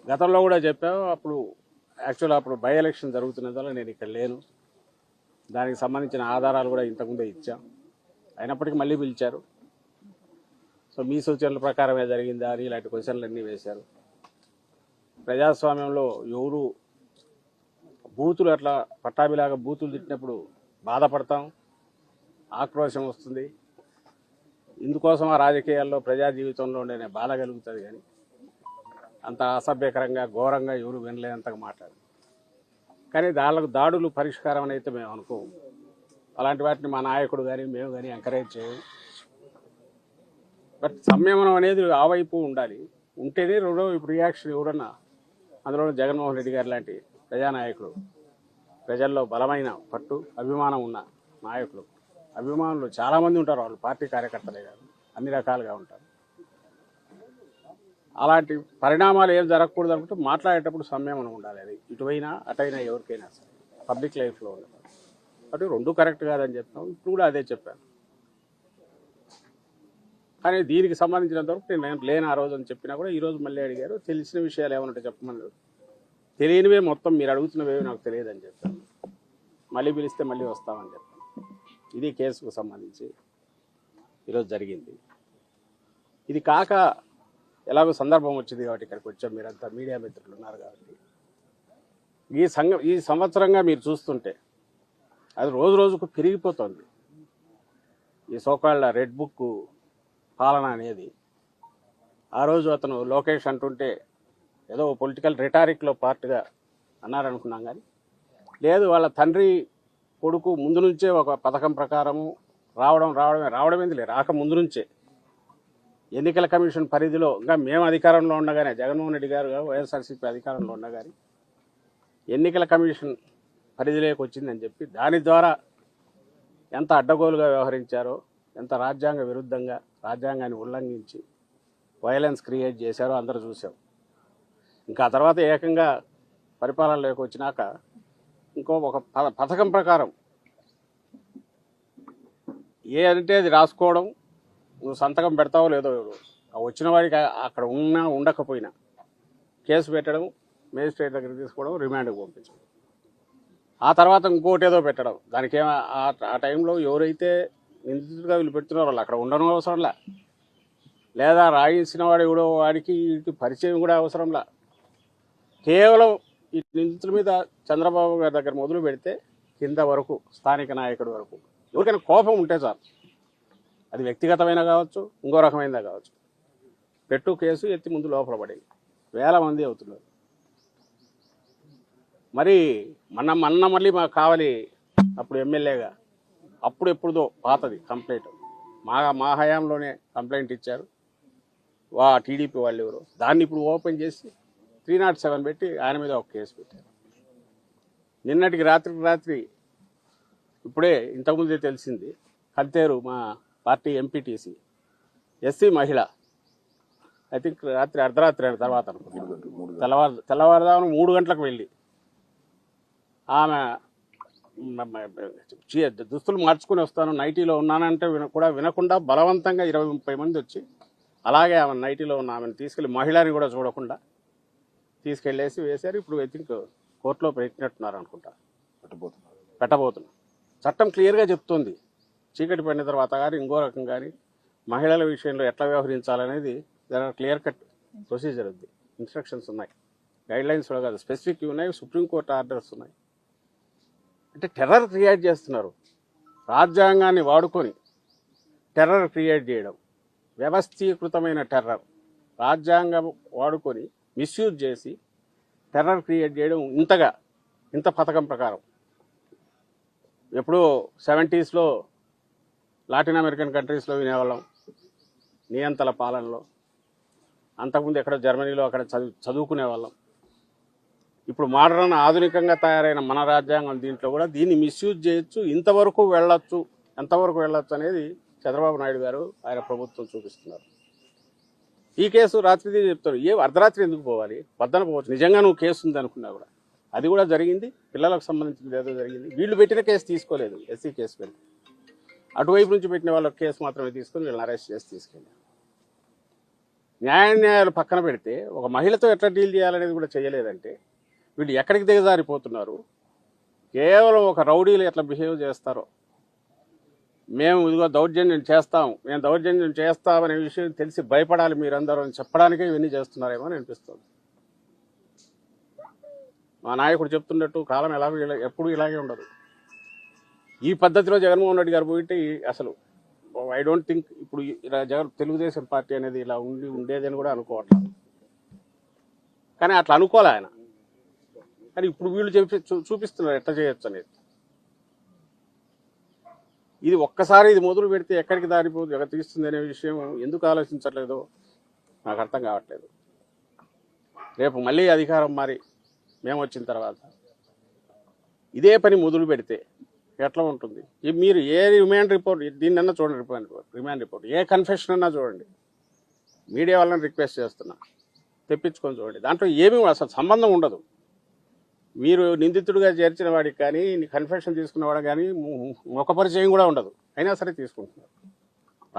గతంలో కూడా చెప్పాము. అప్పుడు యాక్చువల్ అప్పుడు బై ఎలక్షన్ జరుగుతున్నందువల్ల నేను ఇక్కడ లేను. దానికి సంబంధించిన ఆధారాలు కూడా ఇంతకుముందే ఇచ్చాం. అయినప్పటికీ మళ్ళీ పిలిచారు. సో మీ సూచనల ప్రకారమే జరిగిందా అని ఇలాంటి క్వశ్చన్లు అన్నీ వేశారు. ప్రజాస్వామ్యంలో ఎవరు బూతులు అట్లా పట్టాభిలాగా బూతులు తిట్టినప్పుడు బాధపడతాం, ఆక్రోశం వస్తుంది. ఇందుకోసం ఆ రాజకీయాల్లో ప్రజా జీవితంలో ఉండే బాధ కలుగుతుంది. కానీ అంత అసభ్యకరంగా ఘోరంగా ఎవరు వినలేనంతగా మాట్లాడు. కానీ దాడులు పరిష్కారం అని అయితే మేము అనుకోము. అలాంటి వాటిని మా నాయకుడు కానీ మేము కానీ ఎంకరేజ్ చేయము. బట్ సంయమనం అనేది ఆ వైపు ఉండాలి. ఉంటేనే రెండో ఇప్పుడు రియాక్షన్ ఎవరన్నా, అందులో జగన్మోహన్ రెడ్డి గారు లాంటి ప్రజానాయకుడు, ప్రజల్లో బలమైన పట్టు అభిమానం ఉన్న నాయకులు, అభిమానులు చాలామంది ఉంటారు. వాళ్ళు పార్టీ కార్యకర్తలే కాదు, అన్ని రకాలుగా ఉంటారు. అలాంటి పరిణామాలు ఏం జరగకూడదు అనుకుంటే మాట్లాడేటప్పుడు సంయమనం ఉండాలి. అది ఇటువైనా అటైనా ఎవరికైనా సరే పబ్లిక్ లైఫ్లో ఉండదు. అటు రెండు కరెక్ట్ కాదని చెప్తాం. ఇప్పుడు కూడా అదే చెప్పాను. కానీ దీనికి సంబంధించినంతవరకు నేను లేని ఆ రోజు అని చెప్పినా కూడా ఈరోజు మళ్ళీ అడిగారు. తెలిసిన విషయాలు ఏమన్నా చెప్పమన్నారు. తెలియనివే మొత్తం మీరు అడుగుతున్నవేవి నాకు తెలియదని చెప్పాను. మళ్ళీ పిలిస్తే మళ్ళీ వస్తామని చెప్పాను. ఇది కేసుకు సంబంధించి ఈరోజు జరిగింది. ఇది కాక ఎలాగో సందర్భం వచ్చింది కాబట్టి ఇక్కడికి వచ్చాం. మీరంతా మీడియా మిత్రులు ఉన్నారు కాబట్టి ఈ సంవత్సరంగా మీరు చూస్తుంటే అది రోజు రోజుకు పెరిగిపోతుంది. ఈ సోకాళ్ళ రెడ్ బుక్ పాలన అనేది. ఆ రోజు అతను లోకేష్ అంటుంటే ఏదో పొలిటికల్ రిటారిక్లో పార్ట్గా అన్నారనుకున్నాం. కానీ లేదు, వాళ్ళ తండ్రి కొడుకు ముందు నుంచే ఒక పథకం ప్రకారము రావడమేంది రాక ముందు నుంచే ఎన్నికల కమిషన్ పరిధిలో ఇంకా మేము అధికారంలో ఉండగానే, జగన్మోహన్ రెడ్డి గారు వైఎస్ఆర్సీపీ అధికారంలో ఉండగానే ఎన్నికల కమిషన్ పరిధిలోకి వచ్చిందని చెప్పి దాని ద్వారా ఎంత అడ్డగోలుగా వ్యవహరించారో, ఎంత రాజ్యాంగ విరుద్ధంగా రాజ్యాంగాన్ని ఉల్లంఘించి వైలెన్స్ క్రియేట్ చేశారో అందరూ చూసాం. ఇంకా తర్వాత ఏకంగా పరిపాలనలోకి వచ్చినాక ఇంకో ఒక పథకం ప్రకారం అంటే అది రాసుకోవడం, నువ్వు సంతకం పెడతావో లేదో, వచ్చిన వాడికి అక్కడ ఉండకపోయినా కేసు పెట్టడం, మేజిస్ట్రేట్ దగ్గర తీసుకోవడం, రిమాండ్కి పంపించడం, ఆ తర్వాత ఇంకోటి ఏదో పెట్టడం. దానికి ఆ టైంలో ఎవరైతే నిందితుడిగా వీళ్ళు పెడుతున్నారో వాళ్ళు అక్కడ ఉండడం అవసరంలా, లేదా రాయించిన వాడు ఎవడో వాడికి పరిచయం కూడా అవసరంలా. కేవలం ఈ నిందితుల మీద చంద్రబాబు గారి దగ్గర మొదలు పెడితే కింద వరకు స్థానిక నాయకుడి వరకు ఎవరికైనా కోపం ఉంటే చాలు. అది వ్యక్తిగతమైన కావచ్చు, ఇంకో రకమైనదా కావచ్చు. పెట్టు కేసు ఎత్తి ముందు లోపల పడేది. వేల మంది అవుతున్నారు. మరి మొన్న మళ్ళీ మాకు కావాలి అప్పుడు ఎమ్మెల్యేగా, అప్పుడు ఎప్పుడుదో పాతది కంప్లైంట్, మా హయాంలోనే కంప్లైంట్ ఇచ్చారు టీడీపీ వాళ్ళు ఎవరు. దాన్ని ఇప్పుడు ఓపెన్ చేసి 307 పెట్టి ఆయన మీద ఒక కేసు పెట్టారు. నిన్నటికి రాత్రి ఇప్పుడే ఇంతకుముందే తెలిసింది, కంతేరు మా పార్టీ ఎంపీటీసీ ఎస్సీ మహిళ, ఐ థింక్ రాత్రి అర్ధరాత్రి అయిన తర్వాత అనుకుంటున్నాను, తెల్లవారుదాము 3 గంటలకు వెళ్ళి ఆమె దుస్తులు మార్చుకుని వస్తాను, నైటీలో ఉన్నానంటే కూడా వినకుండా బలవంతంగా 20-30 మంది వచ్చి అలాగే ఆమె నైటీలో ఉన్న ఆమెను తీసుకెళ్ళి, మహిళని కూడా చూడకుండా తీసుకెళ్ళేసి వేశారు. ఇప్పుడు ఐ థింక్ కోర్టులో పెట్టినట్టున్నారు అనుకుంటా, పెట్టబోతున్నారు. చట్టం క్లియర్గా చెప్తుంది, చీకటి పడిన తర్వాత కానీ ఇంకో రకం కానీ మహిళల విషయంలో ఎట్లా వ్యవహరించాలనేది క్లియర్ కట్ ప్రొసీజర్ ఉంది, ఇన్స్ట్రక్షన్స్ ఉన్నాయి, గైడ్లైన్స్ కూడా కాదు, స్పెసిఫిక్ ఉన్నాయి, సుప్రీంకోర్టు ఆర్డర్స్ ఉన్నాయి. అంటే టెర్రర్ క్రియేట్ చేస్తున్నారు. రాజ్యాంగాన్ని వాడుకొని టెర్రర్ క్రియేట్ చేయడం, వ్యవస్థీకృతమైన టెర్రర్, రాజ్యాంగం వాడుకొని మిస్యూజ్ చేసి టెర్రర్ క్రియేట్ చేయడం ఇంత పథకం ప్రకారం. ఎప్పుడో 70s లాటిన్ అమెరికన్ కంట్రీస్లో వినేవాళ్ళం నియంతల పాలనలో. అంతకుముందు ఎక్కడ జర్మనీలో అక్కడ చదువుకునే వాళ్ళం. ఇప్పుడు మోడర్న్ ఆధునికంగా తయారైన మన రాజ్యాంగం దీంట్లో కూడా దీన్ని మిస్యూజ్ చేయొచ్చు, ఎంతవరకు వెళ్ళొచ్చు అనేది చంద్రబాబు నాయుడు గారు ఆయన ప్రభుత్వం చూపిస్తున్నారు. ఈ కేసు రాత్రిది చెప్తారు, అర్ధరాత్రి ఎందుకు పోవాలి, పొద్దున పోవచ్చు. నిజంగా నువ్వు కేసు ఉంది అనుకున్నా కూడా అది కూడా జరిగింది. పిల్లలకు సంబంధించింది ఏదో జరిగింది. వీళ్ళు పెట్టిన కేసు తీసుకోలేదు, ఎస్సీ కేసు పెట్టి అటువైపు నుంచి పెట్టిన వాళ్ళ కేసు మాత్రమే తీసుకొని వీళ్ళని అరెస్ట్ చేసి తీసుకెళ్ళారు. న్యాయాలు పక్కన పెడితే ఒక మహిళతో ఎట్లా డీల్ చేయాలనేది కూడా చేయలేదంటే వీళ్ళు ఎక్కడికి దిగజారిపోతున్నారు. కేవలం ఒక రౌడీలు ఎట్లా బిహేవ్ చేస్తారో, మేము ఇదిగో దౌర్జన్యం చేస్తాం, మేము దౌర్జన్యం చేస్తామనే విషయం తెలిసి భయపడాలి మీరందరూ అని చెప్పడానికే ఇవన్నీ చేస్తున్నారేమో అని అనిపిస్తుంది. మా నాయకుడు చెప్తున్నట్టు కాలం ఎప్పుడు ఇలాగే ఉండదు. ఈ పద్ధతిలో జగన్మోహన్ రెడ్డి గారు పోయింటే అసలు ఐ డోంట్ థింక్ ఇప్పుడు తెలుగుదేశం పార్టీ అనేది ఇలా ఉండేదని కూడా అనుకోవట్లేదు. కానీ అట్లా అనుకోలే ఆయన. కానీ ఇప్పుడు వీళ్ళు చూపిస్తున్నారు ఎట్లా చేయొచ్చు అనేది. ఇది ఒక్కసారి ఇది మొదలు పెడితే ఎక్కడికి తీస్తుంది అనే విషయం ఎందుకు ఆలోచించట్లేదో నాకు అర్థం కావట్లేదు. రేపు మళ్ళీ అధికారం మారి మేము వచ్చిన తర్వాత ఇదే పని మొదలు పెడితే ఎట్లా ఉంటుంది? మీరు ఏ రిమాండ్ రిపోర్ట్ దీన్నన్నా చూడండి, రిమాండ్ రిపోర్ట్ ఏ కన్ఫెషన్ అన్నా చూడండి. మీడియా వాళ్ళని రిక్వెస్ట్ చేస్తున్నా, తెప్పించుకొని చూడండి. దాంట్లో ఏమీ అసలు సంబంధం ఉండదు. మీరు నిందితుడిగా చేర్చిన వాడికి కానీ కన్ఫెషన్ తీసుకున్నవాడు కానీ ముఖ పరిచయం కూడా ఉండదు, అయినా సరే తీసుకుంటున్నారు.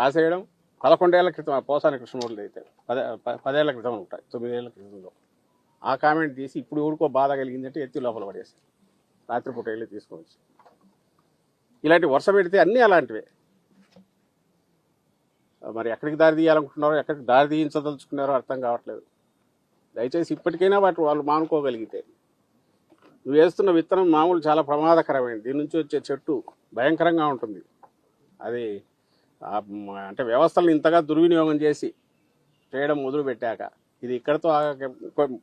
రాసేయడం 11 ఏళ్ల క్రితం పోసాని కృష్ణమూర్తి అయితే 10 ఏళ్ల క్రితం ఉంటాయి, 9 ఏళ్ల క్రితంలో ఆ కామెంట్ తీసి ఇప్పుడు ఎవరికో బాధ కలిగిందంటే ఎత్తి లోపల పడేసారు, రాత్రిపూట వెళ్ళి తీసుకొచ్చి. ఇలాంటి వరుస పెడితే అన్నీ అలాంటివే. మరి ఎక్కడికి దారి తీయాలనుకుంటున్నారో, ఎక్కడికి దారి తీయించదలుచుకున్నారో అర్థం కావట్లేదు. దయచేసి ఇప్పటికైనా వాళ్ళు మానుకోగలిగితే. నువ్వు వేస్తున్న విత్తనం మామూలు చాలా ప్రమాదకరమైనది. దీని నుంచి వచ్చే చెట్టు భయంకరంగా ఉంటుంది. అది అంటే వ్యవస్థలను ఇంతగా దుర్వినియోగం చేసి చేయడం మొదలు పెట్టాక ఇది ఇక్కడతో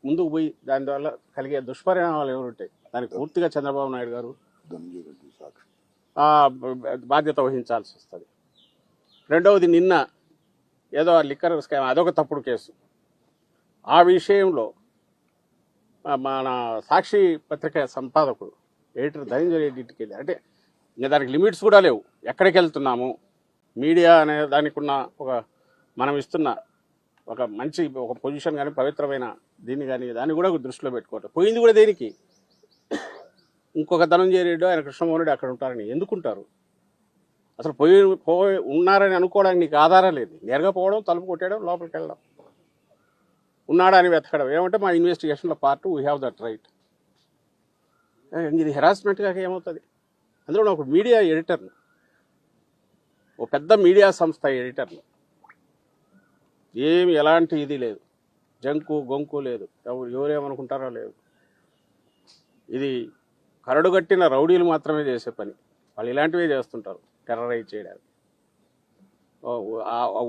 ముందుకు పోయి దానివల్ల కలిగే దుష్పరిణామాలు ఎవరుంటాయి దానికి పూర్తిగా చంద్రబాబు నాయుడు గారు బాధ్యత వహించాల్సి వస్తుంది. రెండవది, నిన్న ఏదో లిక్కర్ స్కామ్ అదొక తప్పుడు కేసు. ఆ విషయంలో మన సాక్షి పత్రిక సంపాదకుడు ఎడిటర్ ధనంజయ రెడ్డికి వెళ్ళి, అంటే ఇంకా దానికి లిమిట్స్ కూడా లేవు, ఎక్కడికి వెళ్తున్నాము, మీడియా అనే దానికి ఉన్న మనం ఇస్తున్న ఒక మంచి పొజిషన్ కానీ పవిత్రమైన దీన్ని కానీ దాన్ని కూడా దృష్టిలో పెట్టుకోవటం. పోయింది కూడా దేనికి? ఇంకొక ధనంజయ రెడ్డి ఆయన కృష్ణమోహన్ రెడ్డి అక్కడ ఉంటారని. ఎందుకుంటారు? అసలు ఉన్నారని అనుకోవడానికి నీకు ఆధారం లేదు. నేరుగా పోవడం, తలుపు కొట్టేయడం, లోపలికి వెళ్ళడం, ఉన్నాడా అని వెతకడం. ఏమంటే మా ఇన్వెస్టిగేషన్లో part, we have that right. ఇది హెరాస్మెంట్గా ఏమవుతుంది? అందులో ఒక మీడియా ఎడిటర్ను, ఓ పెద్ద మీడియా సంస్థ ఎడిటర్ను, ఏమి ఎలాంటి ఇది లేదు, జంకు గొంకు లేదు, ఎవరేమనుకుంటారో లేదు. ఇది కరడుగట్టిన రౌడీలు మాత్రమే చేసే పని. వాళ్ళు ఇలాంటివే చేస్తుంటారు, టెర్రరైజ్ చేయడానికి.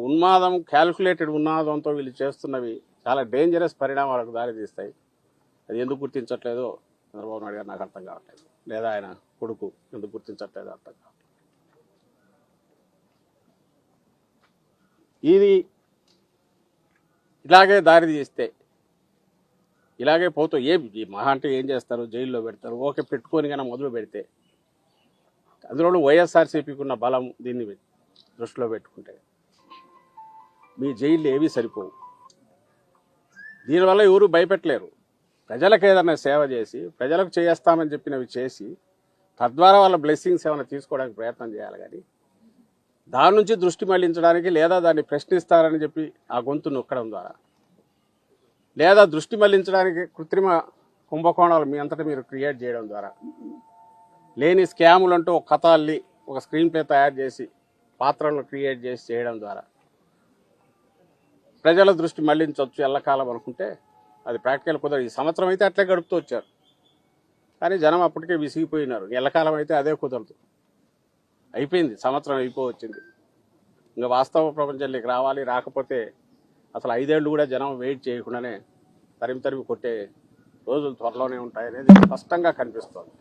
ఉన్మాదం, క్యాల్కులేటెడ్ ఉన్మాదంతో వీళ్ళు చేస్తున్నవి చాలా డేంజరస్ పరిణామాలకు దారితీస్తాయి. అది ఎందుకు గుర్తించట్లేదో చంద్రబాబు నాయుడు గారు నాకు అర్థం కావట్లేదు, లేదా ఆయన కొడుకు ఎందుకు గుర్తించట్లేదో అర్థం కావట్లేదు. ఇది ఇలాగే దారి తీస్తే, ఇలాగే పోతూ మహా అంటే ఏం చేస్తారు, జైల్లో పెడతారు. ఓకే, పెట్టుకొని కన్నా మొదలు పెడితే, అందులో వైఎస్ఆర్సీపీకి ఉన్న బలం దీన్ని దృష్టిలో పెట్టుకుంటే మీ జైళ్ళు ఏవి సరిపోవు. దీనివల్ల ఎవరు భయపెట్టలేరు. ప్రజలకు ఏదైనా సేవ చేసి, ప్రజలకు చేస్తామని చెప్పినవి చేసి, తద్వారా వాళ్ళ బ్లెస్సింగ్స్ ఏమైనా తీసుకోవడానికి ప్రయత్నం చేయాలి. కానీ దాని నుంచి దృష్టి మళ్లించడానికి, లేదా దాన్ని ప్రశ్నిస్తారని చెప్పి ఆ గొంతు నొక్కడం ద్వారా, లేదా దృష్టి మళ్లించడానికి కృత్రిమ కుంభకోణాలు మీ అంతటా మీరు క్రియేట్ చేయడం ద్వారా, లేని స్కాములు అంటూ ఒక కథ అల్లి ఒక స్క్రీన్ ప్లే తయారు చేసి పాత్రలను క్రియేట్ చేసి చేయడం ద్వారా ప్రజల దృష్టి మళ్లించవచ్చు ఎల్లకాలం అనుకుంటే అది ప్రాక్టికల్ కుదరదు. ఈ సంవత్సరం అయితే అట్లే గడుపుతూ వచ్చారు, కానీ జనం అప్పటికే విసిగిపోయినారు. ఎల్లకాలం అయితే అదే కుదరదు, అయిపోయింది, సంవత్సరం అయిపోవచ్చింది. ఇంకా వాస్తవ ప్రపంచంలోకి రావాలి. రాకపోతే అసలు 5 ఏళ్ళు కూడా జనం వెయిట్ చేయకుండానే తరిమి కొట్టే రోజులు త్వరలోనే ఉంటాయనేది స్పష్టంగా కనిపిస్తోంది.